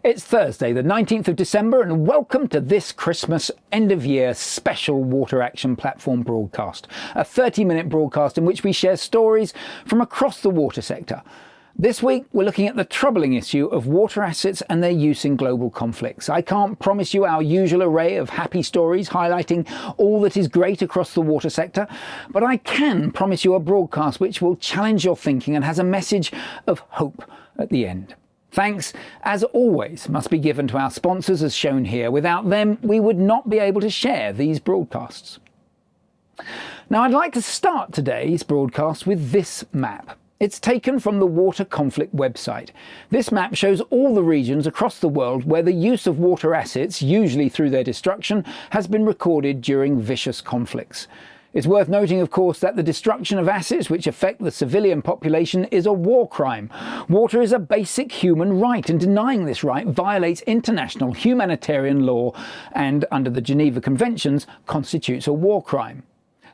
It's Thursday, the 19th of December, and welcome to this Christmas end-of-year special Water Action Platform broadcast, a 30-minute broadcast in which we share stories from across the water sector. This week, we're looking at the troubling issue of water assets and their use in global conflicts. I can't promise you our usual array of happy stories highlighting all that is great across the water sector, but I can promise you a broadcast which will challenge your thinking and has a message of hope at the end. Thanks, as always, must be given to our sponsors as shown here. Without them, we would not be able to share these broadcasts. Now, I'd like to start today's broadcast with this map. It's taken from the Water Conflict website. This map shows all the regions across the world where the use of water assets, usually through their destruction, has been recorded during vicious conflicts. It's worth noting, of course, that the destruction of assets which affect the civilian population is a war crime. Water is a basic human right, and denying this right violates international humanitarian law and, under the Geneva Conventions, constitutes a war crime.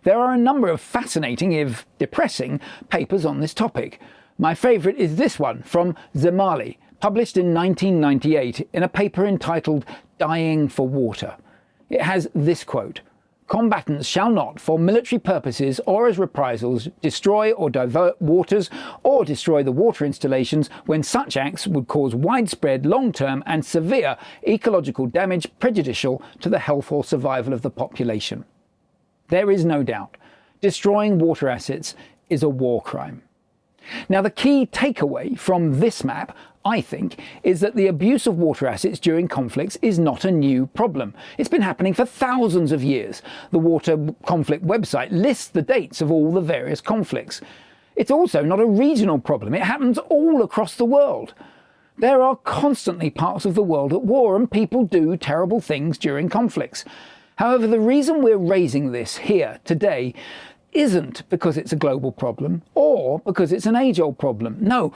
There are a number of fascinating, if depressing, papers on this topic. My favourite is this one from Zemali, published in 1998 in a paper entitled Dying for Water. It has this quote: "Combatants shall not, for military purposes or as reprisals, destroy or divert waters or destroy the water installations when such acts would cause widespread, long-term and severe ecological damage prejudicial to the health or survival of the population." There is no doubt, destroying water assets is a war crime. Now, the key takeaway from this map, I think, is that the abuse of water assets during conflicts is not a new problem. It's been happening for thousands of years. The Water Conflict website lists the dates of all the various conflicts. It's also not a regional problem. It happens all across the world. There are constantly parts of the world at war, and people do terrible things during conflicts. However, the reason we're raising this here today isn't because it's a global problem or because it's an age-old problem. No,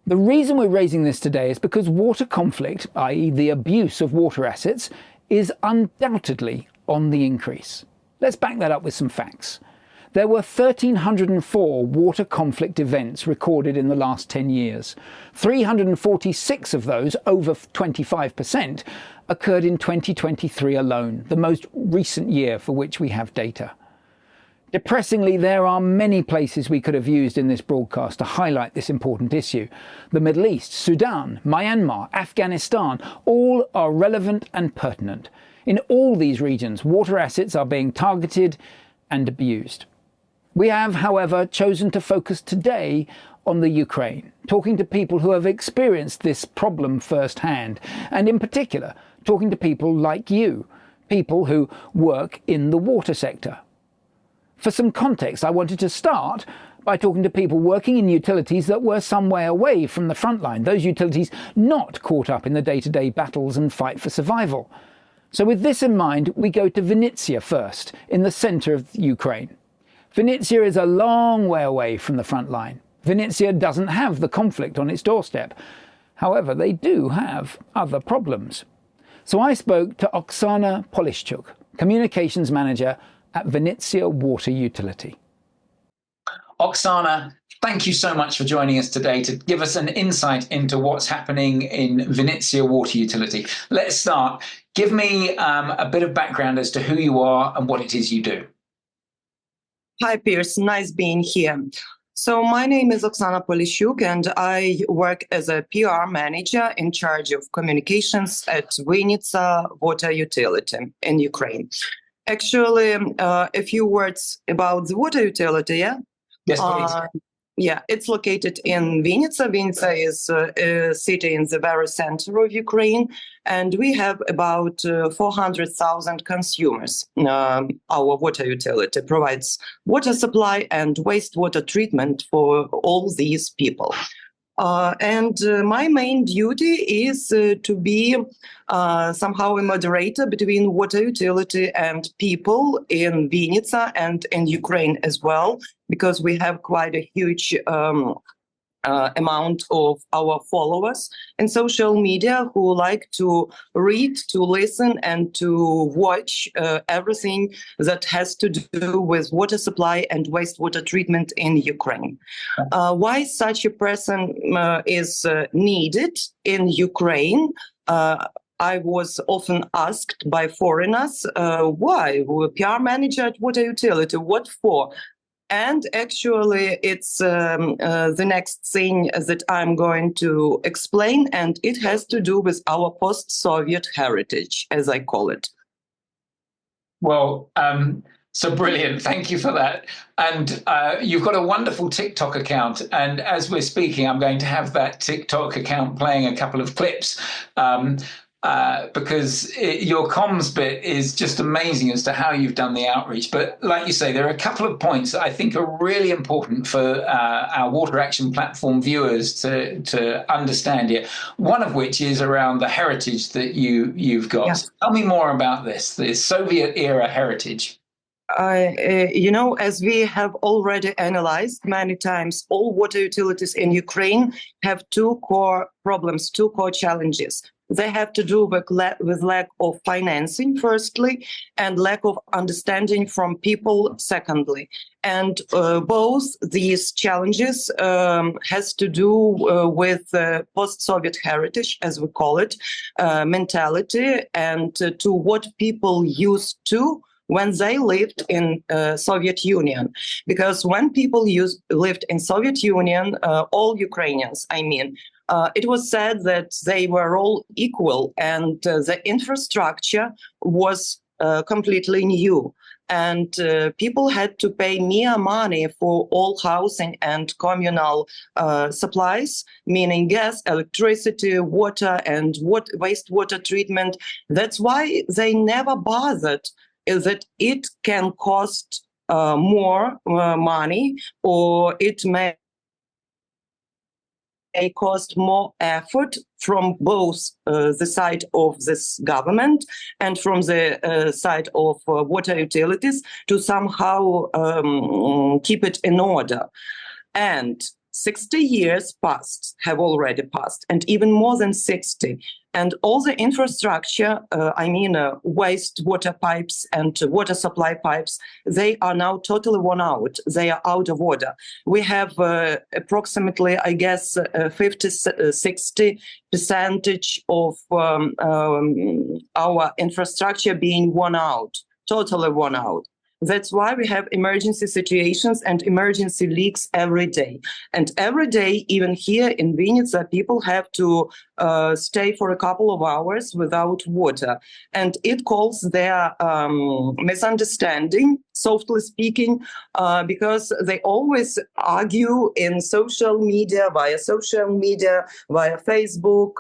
the reason we're raising this today is because water conflict, i.e. the abuse of water assets, is undoubtedly on the increase. Let's back that up with some facts. There were 1,304 water conflict events recorded in the last 10 years. 346 of those, over 25%, occurred in 2023 alone, the most recent year for which we have data. Depressingly, there are many places we could have used in this broadcast to highlight this important issue. The Middle East, Sudan, Myanmar, Afghanistan, all are relevant and pertinent. In all these regions, water assets are being targeted and abused. We have, however, chosen to focus today on the Ukraine, talking to people who have experienced this problem firsthand, and in particular, talking to people like you, people who work in the water sector. For some context, I wanted to start by talking to people working in utilities that were some way away from the front line, those utilities not caught up in the day-to-day battles and fight for survival. So with this in mind, we go to Vinnytsia first, in the centre of Ukraine. Vinnytsia is a long way away from the front line. Vinnytsia doesn't have the conflict on its doorstep. However, they do have other problems. So I spoke to Oksana Polishchuk, Communications Manager at Vinnytsia Water Utility. Oksana, thank you so much for joining us today to give us an insight into what's happening in Vinnytsia Water Utility. Let's start. Give me a bit of background as to who you are and what it is you do. Hi, Piers. Nice being here. So my name is Oksana Polishchuk, and I work as a PR manager in charge of communications at Vinnytsia Water Utility in Ukraine. Actually, a few words about the water utility, yeah? Yes, please. Yeah, it's located in Vinnytsia. Vinnytsia is a city in the very center of Ukraine, and we have about 400,000 consumers. Our water utility provides water supply and wastewater treatment for all these people. My main duty is to be somehow a moderator between water utility and people in Vinnytsia and in Ukraine as well, because we have quite a huge amount of our followers in social media who like to read, to listen, and to watch everything that has to do with water supply and wastewater treatment in Ukraine. Why such a person is needed in Ukraine? I was often asked by foreigners, why? PR manager at water utility, what for? And actually, it's the next thing that I'm going to explain, and it has to do with our post-Soviet heritage, as I call it. Well, so brilliant. Thank you for that. And you've got a wonderful TikTok account. And as we're speaking, I'm going to have that TikTok account playing a couple of clips. Because your comms bit is just amazing as to how you've done the outreach. But like you say, there are a couple of points that I think are really important for our Water Action Platform viewers to understand here. One of which is around the heritage that you've got. Yes. Tell me more about the Soviet era heritage. As we have already analyzed many times, all water utilities in Ukraine have two core problems, two core challenges. They have to do with lack of financing, firstly, and lack of understanding from people, secondly. And both these challenges has to do with post-Soviet heritage, as we call it, mentality, and to what people used to when they lived in Soviet Union. Because when people lived in Soviet Union, all Ukrainians, it was said that they were all equal, and the infrastructure was completely new. And people had to pay mere money for all housing and communal supplies, meaning gas, electricity, water, and wastewater treatment. That's why they never bothered that it can cost more money, or it may cost more effort from both the side of this government and from the side of water utilities to somehow keep it in order. And 60 years have already passed, and even more than 60. And all the infrastructure, wastewater pipes and water supply pipes, they are now totally worn out. They are out of order. We have approximately, 50-60% of our infrastructure being worn out, totally worn out. That's why we have emergency situations and emergency leaks every day. And every day, even here in Vinnytsia, people have to stay for a couple of hours without water. And it calls their misunderstanding, softly speaking, because they always argue in social media, via Facebook,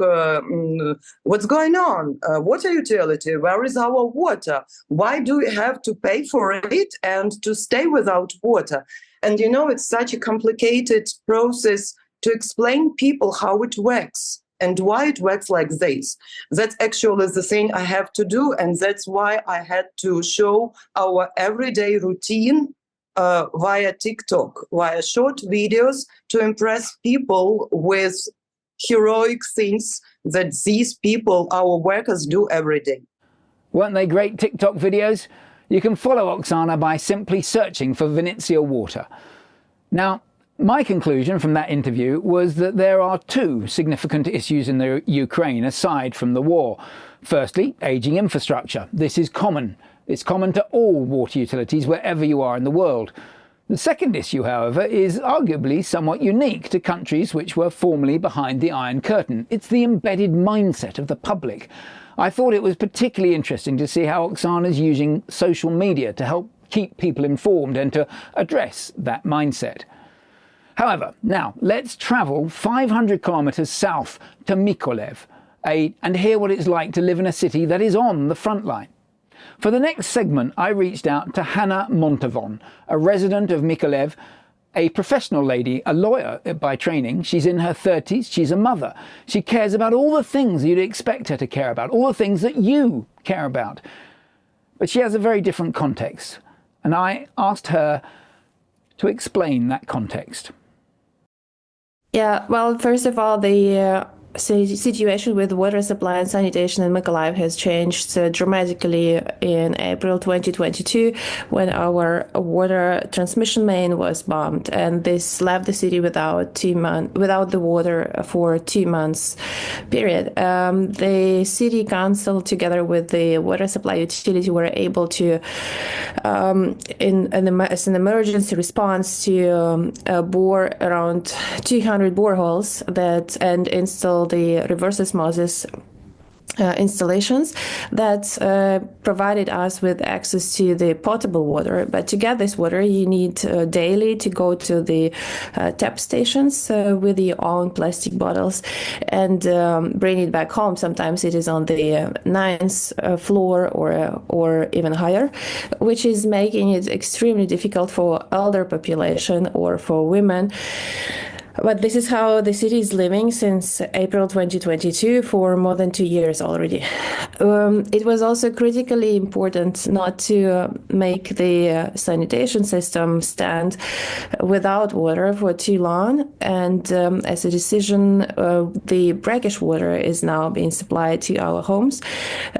what's going on? Water utility, where is our water? Why do we have to pay for it and to stay without water? And it's such a complicated process to explain people how it works and why it works like this. That's actually the thing I have to do, and that's why I had to show our everyday routine via TikTok, via short videos, to impress people with heroic things that these people, our workers, do every day. Weren't they great TikTok videos? You can follow Oksana by simply searching for Vinnytsia Water. Now, my conclusion from that interview was that there are two significant issues in the Ukraine aside from the war. Firstly, ageing infrastructure. This is common. It's common to all water utilities wherever you are in the world. The second issue, however, is arguably somewhat unique to countries which were formerly behind the Iron Curtain. It's the embedded mindset of the public. I thought it was particularly interesting to see how Oksana is using social media to help keep people informed and to address that mindset. However, now let's travel 500 kilometers south to Mykolaiv and hear what it's like to live in a city that is on the front line. For the next segment, I reached out to Hanna Montavon, a resident of Mykolaiv, a professional lady, a lawyer by training. She's in her 30s, she's a mother. She cares about all the things you'd expect her to care about, all the things that you care about. But she has a very different context, and I asked her to explain that context. Yeah, well, first of all, the situation with water supply and sanitation in Mykolaiv has changed dramatically in April 2022 when our water transmission main was bombed, and this left the city without the water for 2 months period. The city council, together with the water supply utility, were able to, as an emergency response, to bore around 200 boreholes and install the reverse osmosis installations that provided us with access to the potable water. But to get this water, you need daily to go to the tap stations with your own plastic bottles and bring it back home. Sometimes it is on the ninth floor or even higher, which is making it extremely difficult for elder population or for women. But this is how the city is living since April 2022 for more than 2 years already. It was also critically important not to make the sanitation system stand without water for too long. And as a decision, the brackish water is now being supplied to our homes.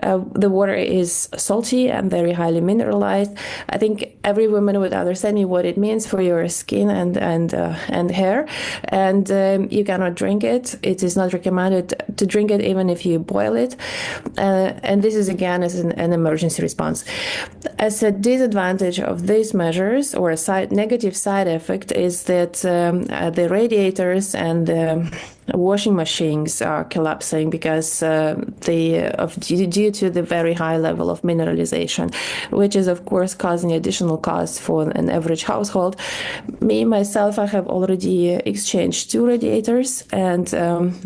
The water is salty and very highly mineralized. I think every woman would understand me what it means for your skin and hair. And you cannot drink it. It is not recommended to drink it even if you boil it. And this is again as an emergency response. As a disadvantage of these measures, or a negative side effect, is that the radiators and the washing machines are collapsing because due to the very high level of mineralization, which is of course causing additional costs for an average household. Myself, I have already exchanged 2 radiators, and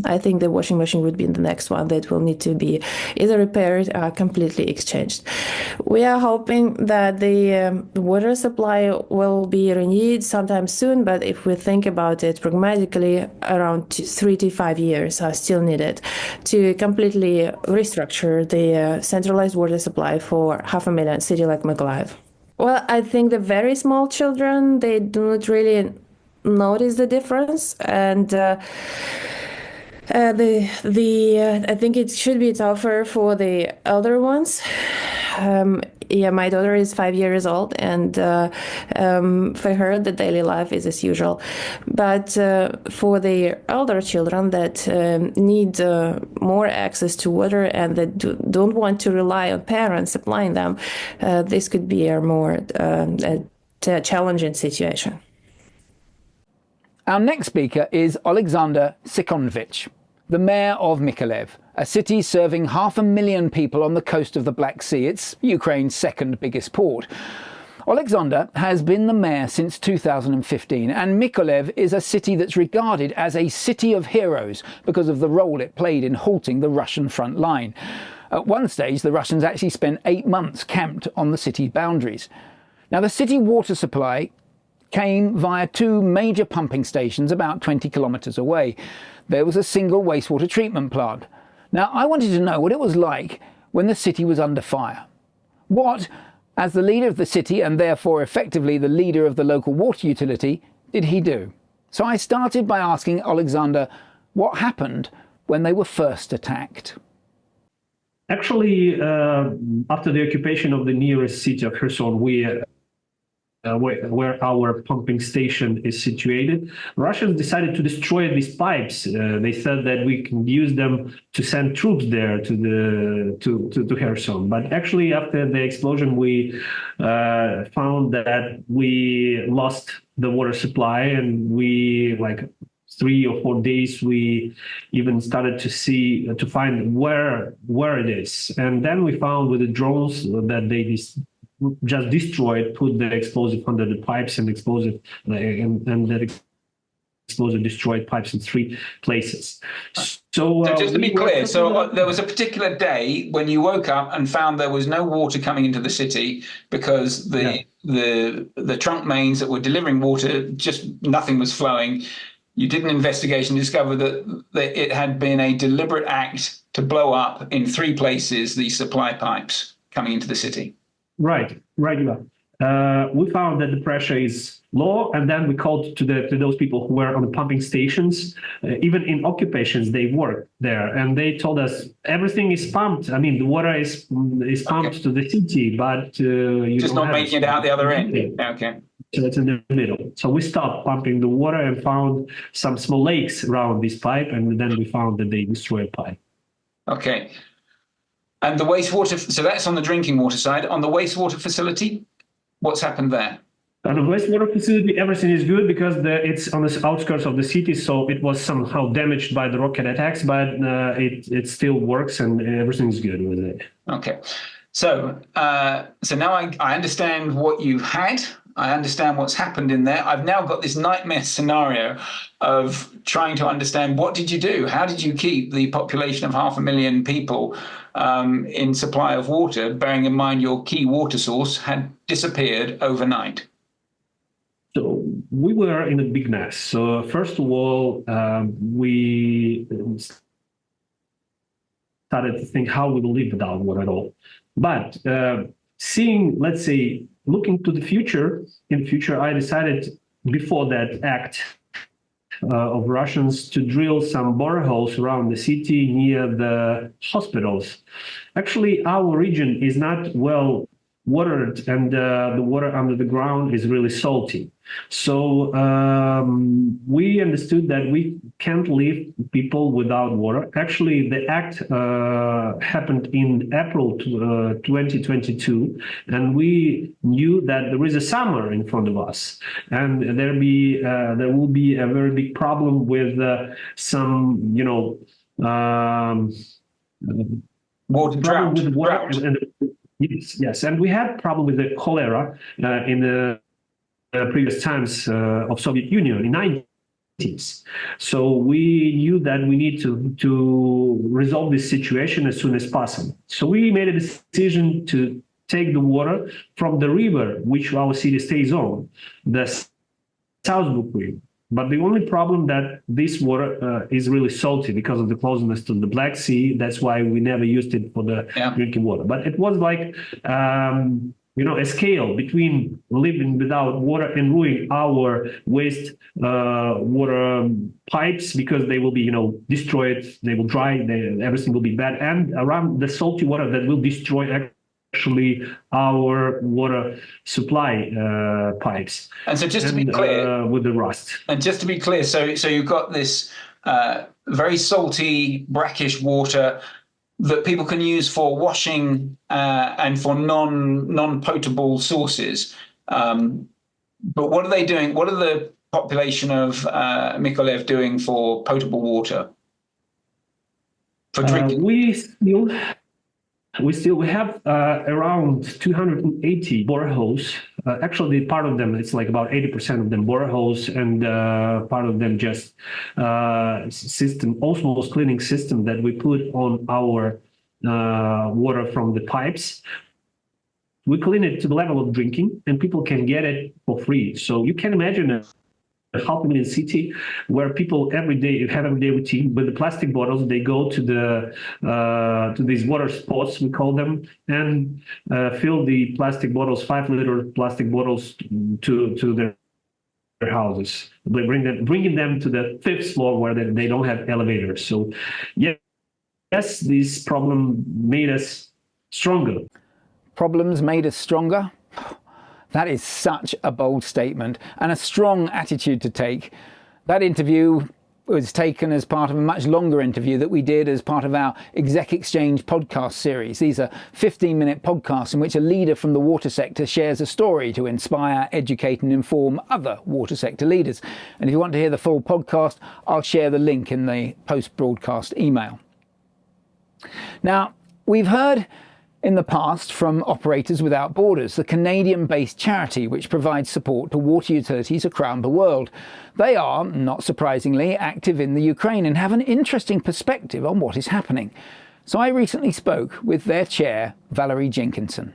I think the washing machine would be the next one that will need to be either repaired or completely exchanged. We are hoping that the water supply will be renewed sometime soon, but if we think about it pragmatically, around 3 to 5 years are still needed to completely restructure the centralized water supply for 500,000 city like Mykolaiv. Well, I think the very small children, they do not really notice the difference, and I think it should be tougher for the elder ones. My daughter is 5 years old, and for her, the daily life is as usual. But for the elder children that need more access to water and that don't want to rely on parents supplying them, this could be a more challenging situation. Our next speaker is Oleksandr Syenkevych, the mayor of Mykolaiv, a city serving 500,000 people on the coast of the Black Sea. It's Ukraine's second biggest port. Oleksandr has been the mayor since 2015, and Mykolaiv is a city that's regarded as a city of heroes because of the role it played in halting the Russian front line. At one stage, the Russians actually spent 8 months camped on the city boundaries. Now, the city water supply came via 2 major pumping stations about 20 kilometres away. There was a single wastewater treatment plant. Now, I wanted to know what it was like when the city was under fire. What, as the leader of the city and therefore effectively the leader of the local water utility, did he do? So I started by asking Oleksandr what happened when they were first attacked. Actually, after the occupation of the nearest city of Kherson, where our pumping station is situated, Russians decided to destroy these pipes. They said that we can use them to send troops there to Kherson. But actually, after the explosion, we found that we lost the water supply, and we 3 or 4 days we even started to find where it is, and then we found with the drones that they just destroyed, put the explosive under the pipes and explosive, and that explosive destroyed pipes in 3 places. So just to be clear, there was a particular day when you woke up and found there was no water coming into the city because the trunk mains that were delivering water, just nothing was flowing. You did an investigation, discovered that it had been a deliberate act to blow up in 3 places these supply pipes coming into the city. Right. We found that the pressure is law, and then we called to those people who were on the pumping stations, even in occupations they work there, and they told us everything is pumped. I mean, the water is pumped to the city, but you just don't not have making it out the other end. Okay. So it's in the middle. So we stopped pumping the water and found some small lakes around this pipe, and then we found that they destroyed pipe. Okay. And the wastewater, so that's on the drinking water side. On the wastewater facility, what's happened there? On the wastewater facility, everything is good because it's on the outskirts of the city, so it was somehow damaged by the rocket attacks, but it still works and everything's good with it. Okay. So now I understand what you had. I understand what's happened in there. I've now got this nightmare scenario of trying to understand, what did you do? How did you keep the population of 500,000 people in supply of water, bearing in mind your key water source had disappeared overnight? So we were in a big mess. So first of all, we started to think how we will live without water at all. But seeing, let's say, looking to the future, I decided before that act of Russians to drill some boreholes around the city near the hospitals. Actually, our region is not well watered, and the water under the ground is really salty. So we understood that we can't leave people without water. Actually, the act happened in April 2022, and we knew that there is a summer in front of us, and there will be a very big problem with some, water drought. With water. Yes, and we had problem with the cholera in the previous times of Soviet Union in 90s. So we knew that we need to resolve this situation as soon as possible. So we made a decision to take the water from the river, which our city stays on, the South River. But the only problem that this water is really salty because of the closeness to the Black Sea. That's why we never used it for the drinking water. But it was like, a scale between living without water and ruining our waste water pipes, because they will be, destroyed, they will dry, everything will be bad. And around the salty water that will destroy actually our water supply pipes. And so just to be clear, with the rust. And just to be clear, so you've got this very salty, brackish water that people can use for washing and for non-potable sources. But what are they doing? What are the population of Mykolaiv doing for potable water? For drinking? We have around 280 boreholes. Actually, part of them, it's like about 80% of them boreholes, and part of them just osmosis cleaning system that we put on our water from the pipes. We clean it to the level of drinking, and people can get it for free. So you can imagine a 500,000 city where people every day have everyday routine with the plastic bottles. They go to these water spots, we call them, and fill the plastic bottles, 5-liter plastic bottles, to their houses. They bringing them to the 5th floor where they don't have elevators. So yes, this problem made us stronger. Problems made us stronger? That is such a bold statement and a strong attitude to take. That interview was taken as part of a much longer interview that we did as part of our Exec Exchange podcast series. These are 15-minute podcasts in which a leader from the water sector shares a story to inspire, educate and inform other water sector leaders. And if you want to hear the full podcast, I'll share the link in the post-broadcast email. Now, we've heard in the past from Operators Without Borders, the Canadian-based charity which provides support to water utilities around the world. They are, not surprisingly, active in the Ukraine and have an interesting perspective on what is happening. So I recently spoke with their chair, Valerie Jenkinson.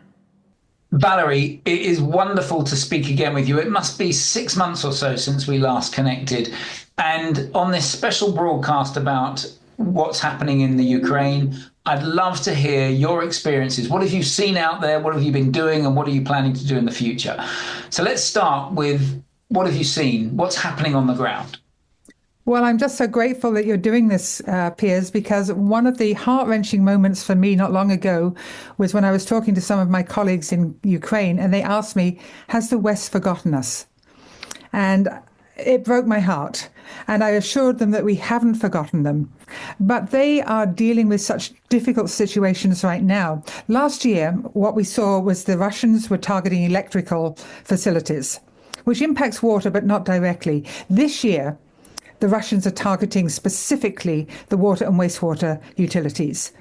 Valerie, it is wonderful to speak again with you. It must be 6 months or so since we last connected. And on this special broadcast about what's happening in the Ukraine, I'd love to hear your experiences. What have you seen out there? What have you been doing? And what are you planning to do in the future? So let's start with What have you seen? What's happening on the ground? Well, I'm just so grateful that you're doing this, Piers, because one of the heart-wrenching moments for me not long ago was when I was talking to some of my colleagues in Ukraine, and they asked me, has the West forgotten us? And it broke my heart. And I assured them that we haven't forgotten them. But they are dealing with such difficult situations right now. Last year, what we saw was the Russians were targeting electrical facilities, which impacts water, but not directly. This year, the Russians are targeting specifically the water and wastewater utilities.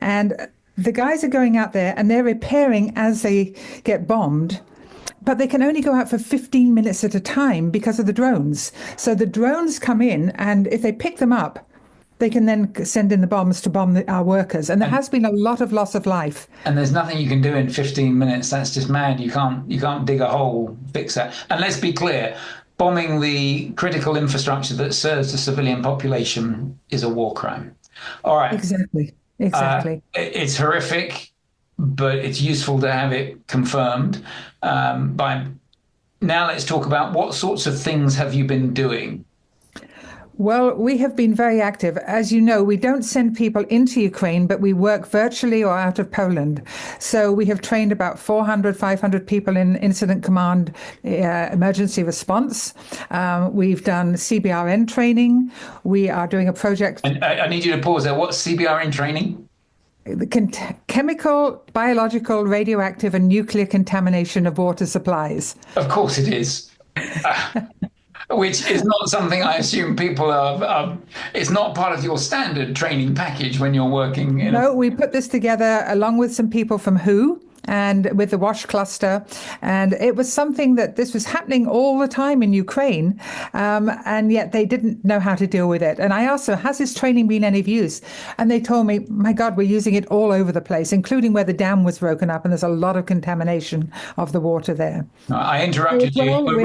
And the guys are going out there and they're repairing as they get bombed, but they can only go out for 15 minutes at a time because of the drones. So the drones come in, and if they pick them up, they can then send in the bombs to bomb our workers. And there has been a lot of loss of life. And there's nothing you can do in 15 minutes. That's just mad. You can't dig a hole, fix that. And let's be clear, bombing the critical infrastructure that serves the civilian population is a war crime. All right. Exactly. It's horrific, but it's useful to have it confirmed. Now let's talk about what sorts of things have you been doing? Well, we have been very active. As you know, we don't send people into Ukraine, but we work virtually or out of Poland. So we have trained about 400, 500 people in incident command, emergency response. We've done CBRN training. We are doing a project. And I need you to pause there. What's CBRN training? The chemical, biological, radioactive, and nuclear contamination of water supplies. Of course it is. Which is not something I assume people are. It's not part of your standard training package when you're working. No, we put this together along with some people from WHO and with the WASH cluster. And it was something that this was happening all the time in Ukraine. And yet they didn't know how to deal with it. And I asked them, has this training been any of use? And they told me, my God, we're using it all over the place, including where the dam was broken up. And there's a lot of contamination of the water there. I interrupted you. You were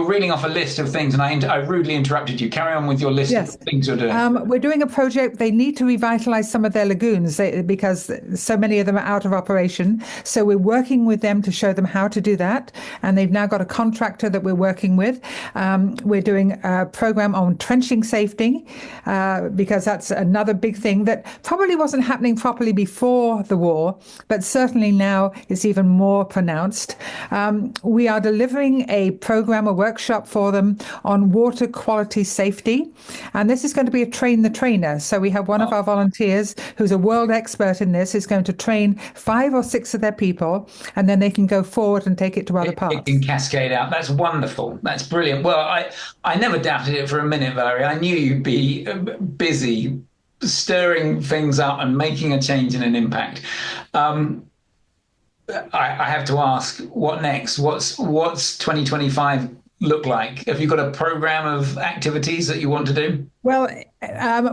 reeling off a list of things, and I rudely interrupted you. Carry on with your list of things you're doing. We're doing a project. They need to revitalize some of their lagoons because so many of them are out of operation. So we're working with them to show them how to do that. And they've now got a contractor that we're working with. We're doing a program on trenching safety because that's another big thing that probably wasn't happening properly before the war, but certainly now is even more pronounced. We are delivering a program, a workshop for them on water quality safety. And this is going to be a train the trainer. So we have one of our volunteers who's a world expert in this, is going to train 5 or 6 of their people, and then they can go forward and take it to other parts. It can cascade out. That's wonderful. That's brilliant. Well, I never doubted it for a minute, Valerie. I knew you'd be busy stirring things up and making a change and an impact. I have to ask, what next? What's 2025 look like? Have you got a program of activities that you want to do? Well,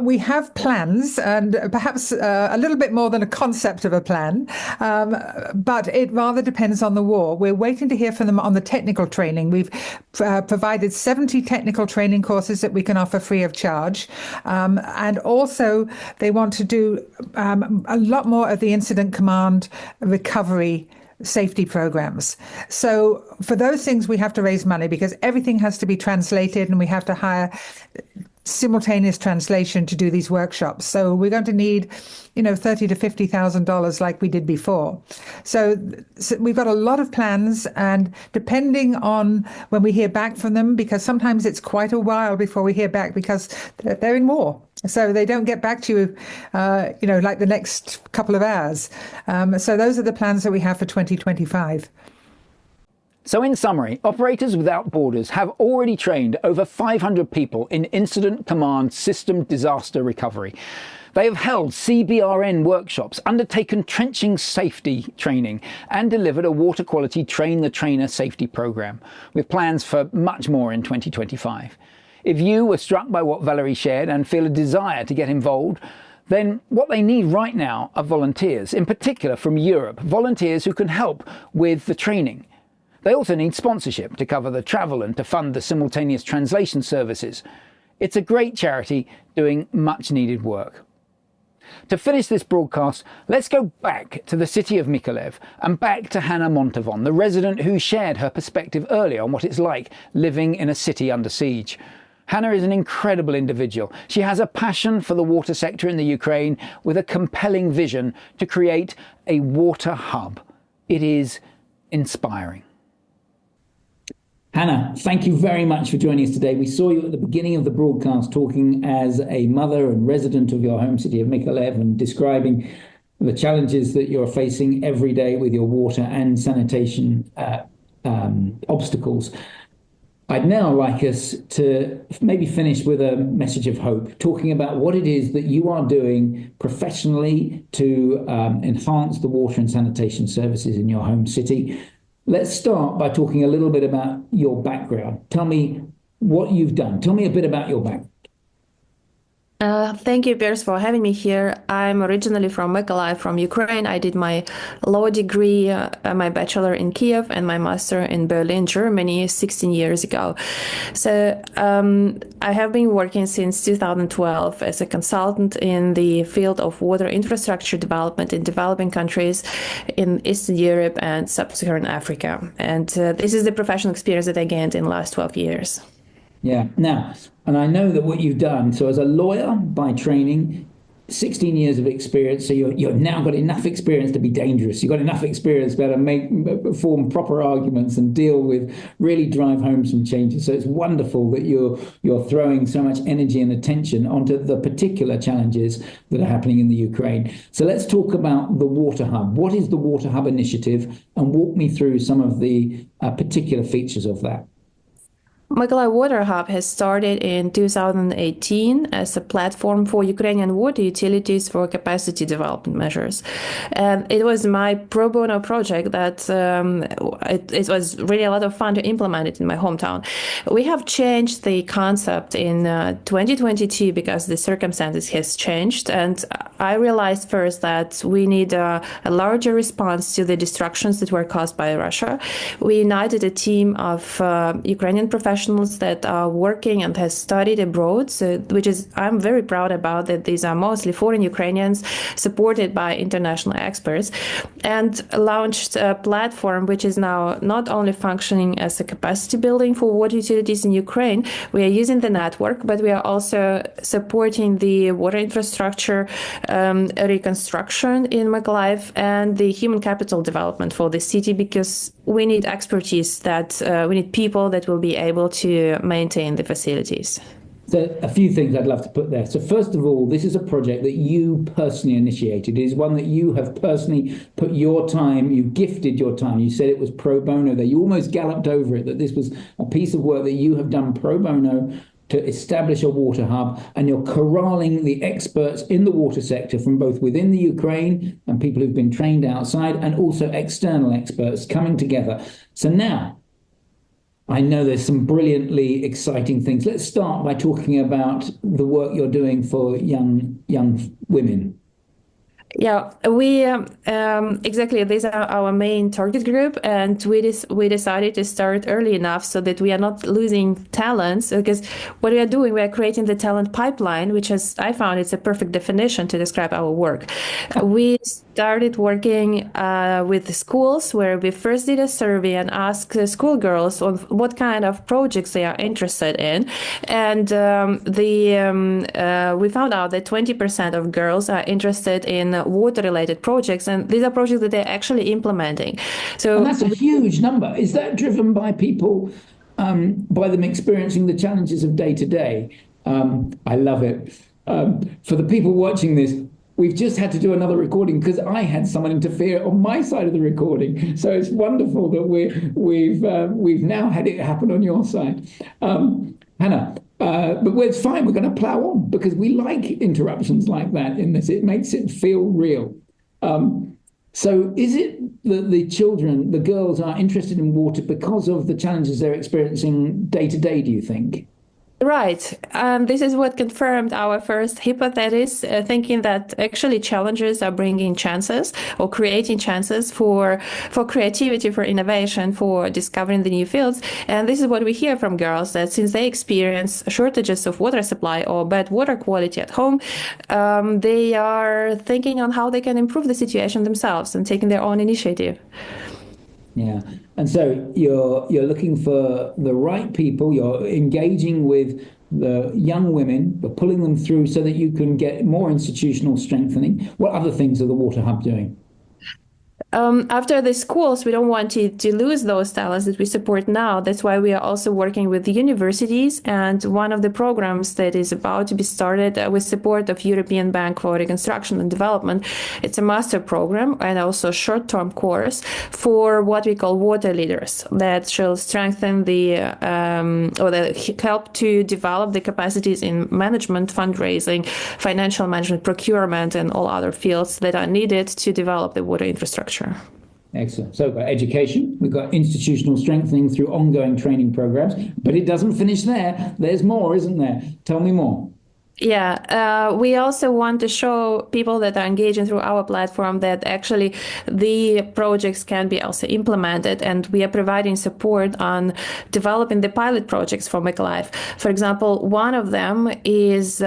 we have plans, and perhaps a little bit more than a concept of a plan, but it rather depends on the war. We're waiting to hear from them on the technical training. We've provided 70 technical training courses that we can offer free of charge. And also they want to do a lot more of the incident command recovery safety programs. So for those things, we have to raise money because everything has to be translated, and we have to hire simultaneous translation to do these workshops. So we're going to need, $30,000 to $50,000 like we did before. So we've got a lot of plans, and depending on when we hear back from them, because sometimes it's quite a while before we hear back because they're in war. So they don't get back to you, like the next couple of hours. So those are the plans that we have for 2025. So in summary, Operators Without Borders have already trained over 500 people in Incident Command System Disaster Recovery. They have held CBRN workshops, undertaken trenching safety training, and delivered a water quality train the trainer safety program, with plans for much more in 2025. If you were struck by what Valerie shared and feel a desire to get involved, then what they need right now are volunteers, in particular from Europe, volunteers who can help with the training. They also need sponsorship to cover the travel and to fund the simultaneous translation services. It's a great charity doing much needed work. To finish this broadcast, let's go back to the city of Mykolaiv and back to Hanna Montavon, the resident who shared her perspective earlier on what it's like living in a city under siege. Hanna is an incredible individual. She has a passion for the water sector in the Ukraine with a compelling vision to create a water hub. It is inspiring. Hanna, thank you very much for joining us today. We saw you at the beginning of the broadcast talking as a mother and resident of your home city of Mykolaiv and describing the challenges that you're facing every day with your water and sanitation obstacles. I'd now like us to maybe finish with a message of hope, talking about what it is that you are doing professionally to enhance the water and sanitation services in your home city. Let's start by talking a little bit about your background. Tell me what you've done. Tell me a bit about your background. Thank you, Piers, for having me here. I'm originally from Mykolaiv, from Ukraine. I did my law degree, my bachelor in Kiev and my master in Berlin, Germany, 16 years ago. So I have been working since 2012 as a consultant in the field of water infrastructure development in developing countries in Eastern Europe and Sub-Saharan Africa. And this is the professional experience that I gained in the last 12 years. Yeah. Now, and I know that what you've done, so as a lawyer by training, 16 years of experience, so you've now got enough experience to be dangerous. You've got enough experience to be able to form proper arguments and deal with, really drive home some changes. So it's wonderful that you're throwing so much energy and attention onto the particular challenges that are happening in the Ukraine. So let's talk about the Water Hub. What is the Water Hub initiative? And walk me through some of the particular features of that. Mykolaiv Water Hub has started in 2018 as a platform for Ukrainian water utilities for capacity development measures. And it was my pro bono project that it was really a lot of fun to implement it in my hometown. We have changed the concept in 2022 because the circumstances has changed. And I realized first that we need a larger response to the destructions that were caused by Russia. We united a team of Ukrainian professionals that are working and has studied abroad, so, which is I'm very proud about that these are mostly foreign Ukrainians supported by international experts, and launched a platform which is now not only functioning as a capacity building for water utilities in Ukraine. We are using the network, but we are also supporting the water infrastructure reconstruction in Mykolaiv and the human capital development for the city, because we need expertise that we need people that will be able to maintain the facilities. So a few things I'd love to put there. So first of all, this is a project that you personally initiated. It is one that you have personally put your time, you gifted your time. You said it was pro bono there. You almost galloped over it, that this was a piece of work that you have done pro bono to establish a water hub, and you're corralling the experts in the water sector from both within the Ukraine and people who've been trained outside, and also external experts coming together. So now, I know there's some brilliantly exciting things. Let's start by talking about the work you're doing for young women. Yeah, we exactly. These are our main target group, and we decided to start early enough so that we are not losing talents. Because what we are doing, we are creating the talent pipeline, which I found it's a perfect definition to describe our work. We started working with the schools, where we first did a survey and asked schoolgirls on what kind of projects they are interested in, and we found out that 20% of girls are interested in water-related projects, and these are projects that they're actually implementing. So and that's a huge number. Is that driven by people, by them experiencing the challenges of day to day? I love it. For the people watching this, we've just had to do another recording because I had someone interfere on my side of the recording. So it's wonderful that we've now had it happen on your side. Hanna, but it's fine. We're going to plow on because we like interruptions like that in this. It makes it feel real. So is it that the children, the girls, are interested in water because of the challenges they're experiencing day to day, do you think? Right. This is what confirmed our first hypothesis, thinking that actually challenges are bringing chances or creating chances for creativity, for innovation, for discovering the new fields. And this is what we hear from girls, that since they experience shortages of water supply or bad water quality at home, they are thinking on how they can improve the situation themselves and taking their own initiative. Yeah. And so you're looking for the right people, you're engaging with the young women, but pulling them through so that you can get more institutional strengthening. What other things are the Water Hub doing? After the schools, we don't want to lose those talents that we support now. That's why we are also working with the universities. And one of the programs that is about to be started with support of European Bank for Reconstruction and Development, it's a master program and also short-term course for what we call water leaders that shall strengthen help to develop the capacities in management, fundraising, financial management, procurement, and all other fields that are needed to develop the water infrastructure. Excellent. So we've got education, we've got institutional strengthening through ongoing training programs, but it doesn't finish there. There's more, isn't there? Tell me more. Yeah, we also want to show people that are engaging through our platform that actually the projects can be also implemented, and we are providing support on developing the pilot projects for Mykolaiv. For example, one of them is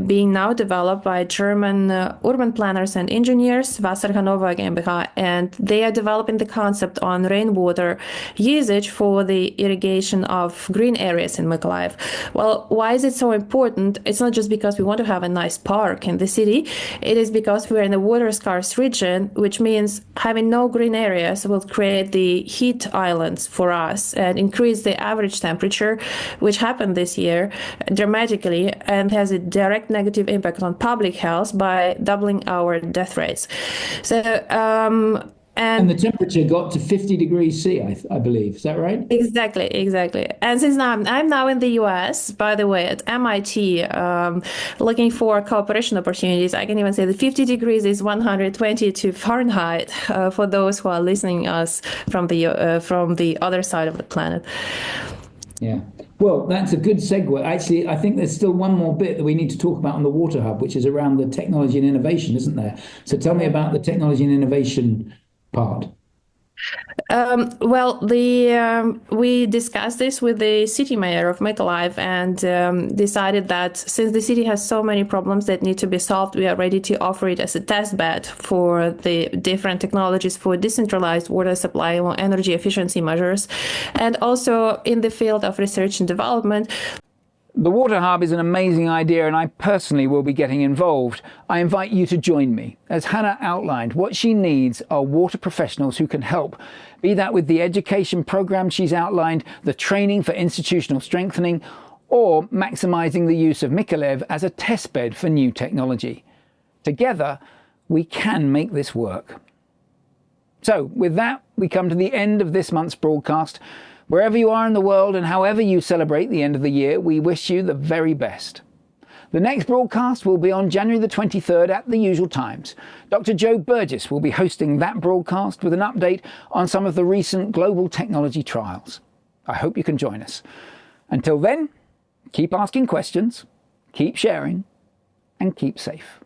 being now developed by German urban planners and engineers, Wasserhanova GmbH, and they are developing the concept on rainwater usage for the irrigation of green areas in Mykolaiv. Well, why is it so important? It's not just because we want to have a nice park in the city. It is because we're in a water scarce region, which means having no green areas will create the heat islands for us and increase the average temperature, which happened this year dramatically and has a direct negative impact on public health by doubling our death rates. So, and the temperature got to 50 degrees C, I believe. Is that right? Exactly. And since now I'm now in the US, by the way, at MIT, looking for cooperation opportunities, I can even say that 50 degrees is 122 Fahrenheit for those who are listening us from the other side of the planet. Yeah. Well, that's a good segue. Actually, I think there's still one more bit that we need to talk about on the Water Hub, which is around the technology and innovation, isn't there? So tell me about the technology and innovation part. We discussed this with the city mayor of Mykolaiv and decided that since the city has so many problems that need to be solved, we are ready to offer it as a test bed for the different technologies for decentralized water supply or energy efficiency measures, and also in the field of research and development. The Water Hub is an amazing idea, and I personally will be getting involved. I invite you to join me. As Hanna outlined, what she needs are water professionals who can help, be that with the education program she's outlined, the training for institutional strengthening, or maximising the use of Mykolaiv as a testbed for new technology. Together, we can make this work. So, with that, we come to the end of this month's broadcast. Wherever you are in the world and however you celebrate the end of the year, we wish you the very best. The next broadcast will be on January the 23rd at the usual times. Dr. Joe Burgess will be hosting that broadcast with an update on some of the recent global technology trials. I hope you can join us. Until then, keep asking questions, keep sharing, and keep safe.